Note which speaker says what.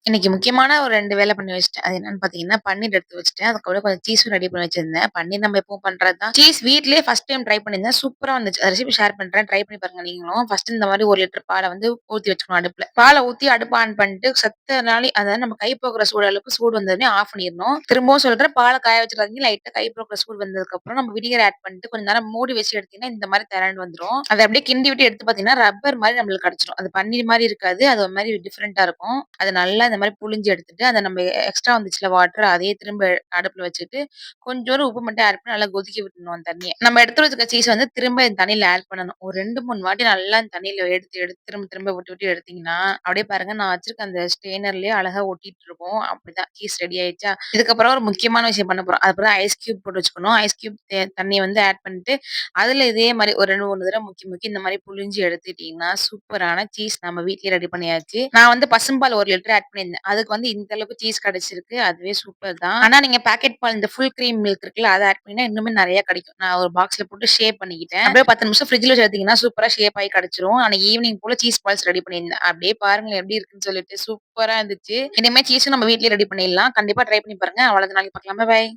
Speaker 1: இன்னைக்கு முக்கியமான ஒரு 2 வேலை பண்ணி வச்சுட்டேன். அது என்னன்னு பார்த்தீங்கன்னா, பன்னீர் எடுத்து வச்சுட்டேன். அதுக்கூட கொஞ்சம் சீஸும் ரெடி பண்ணி வச்சிருந்தேன். பன்னீர் நம்ம எப்பவும் பண்றது தான். சீஸ் வீட்லயே ஃபர்ஸ்ட் டைம் ட்ரை பண்ணியிருந்தேன். சூப்பரா வந்துச்சு. ரெசிபி ஷேர் பண்றேன். ட்ரை பண்ணி பாருங்க நீங்களும். ஃபர்ஸ்ட் இந்த மாரி 1 லிட்டர் பால வந்து ஊத்தி வச்சுக்கணும் அடுப்புல. பால ஊத்தி அடுப்ப ஆன் பண்ணிட்டு செத்த நாளி அதாவது நம்ம கை போகுற சூடு அளவுக்கு சூடு வந்ததுமே ஆஃப் பண்ணிரணும். திரும்பவும் சொல்றேன் பால காய வச்சுறாதீங்க. லைட்டா கை போக்குற சூடு வந்ததுக்கப்புறம் நம்ம வினிகர் ஆட் பண்ணிட்டு கொஞ்ச நேரம் மூடி வச்சு எடுத்தீங்கன்னா, இந்த மாரி தெரண்டு வந்துரும். அத அப்படியே கிண்டி விட்டு எடுத்து பார்த்தீங்கன்னா, ரப்பர் மாரி நம்மளுக்கு கிடைச்சிரும். அது பன்னீர் மாரி இருக்காது. அது ஒரு மாரி டிஃபரெண்ட்டா இருக்கும். அத நல்லா இந்த மாரி புழிஞ்சு எடுத்துட்டு, அத நம்ம எக்ஸ்ட்ரா வந்துச்சுல்ல வாட்டர் அதையே திரும்ப அடுப்புல வச்சுட்டு, கொஞ்சோண்டு உப்பு மட்டும் ஆட் பண்ணி நல்லா கொதிக்க விட்டுறணும் அந்த தண்ணிய. நம்ம எடுத்து வச்சுருக்க சீஸ வந்து திரும்ப இந்த தண்ணீல ஆட் பண்ணணும். ஒரு 2, 3 வாட்டி நல்லா இந்த தண்ணீல எடுத்து, எடுத்து திரும்ப, திரும்ப விட்டு, விட்டு எடுத்தீங்கன்னா, அப்படியே பாருங்க நான் வச்சிருக்க அந்த ஸ்ட்ரெய்னர்லயே அழகா ஒட்டிட்டு இருக்கும். அப்படிதான் சீஸ் ரெடி ஆயிடுச்சா? இதுக்கப்புறம் ஒரு முக்கியமான விஷயம் பண்ண போறோம். அதுக்கப்புறம் ஐஸ் கியூப் போட்டு வச்சுக்கணும். ஐஸ் கியூப் தண்ணிய வந்து ஆட் பண்ணிட்டு, அதுல இதே மாரி ஒரு 2, 3 தடவ முக்கி, முக்கி இந்த மாரி புழிஞ்சு எடுத்துட்டீங்கன்னா, சூப்பரான சீஸ் நம்ம வீட்லயே ரெடி பண்ணியாச்சு. நான் வந்து பசும்பால் 1 லிட்டர் ஆட் பண்ணியிருந்தேன். அதுக்கு வந்து இந்த அளவுக்கு சீஸ் கிடைச்சிருக்கு. அதுவே சூப்பர் தான். ஆனா நீங்க பாக்கெட் பால் இந்த ஃபுல் கிரீம் மில்க் இருக்குல்ல, அத ஆட் பண்ணீங்கன்னா இன்னுமே நெறைய கிடைக்கும். நான் ஒரு பாக்ஸ்ல போட்டு ஷேப் பண்ணிக்கிட்டேன். அப்படியே 10 நிமிஷம் ஃப்ரிட்ஜ்ல வச்சு எடுத்தீங்கன்னா, சூப்பரா ஷேப் ஆயி கிடைச்சிரும். அன்னைக்கு ஈவினிங் போல சீஸ் பால்ஸ் ரெடி பண்ணியிருந்தேன். அப்படியே பாருங்களேன் எப்படி இருக்குன்னு சொல்லிட்டு. சூப்பரா இருந்துச்சு. இனிமே சீஸும் நம்ம வீட்லயே ரெடி பண்ணிடலாம். கண்டிப்பா ட்ரை பண்ணி பாருங்க. அவ்வளோதான் நாளைக்கு பார்க்கலாம். பாய்.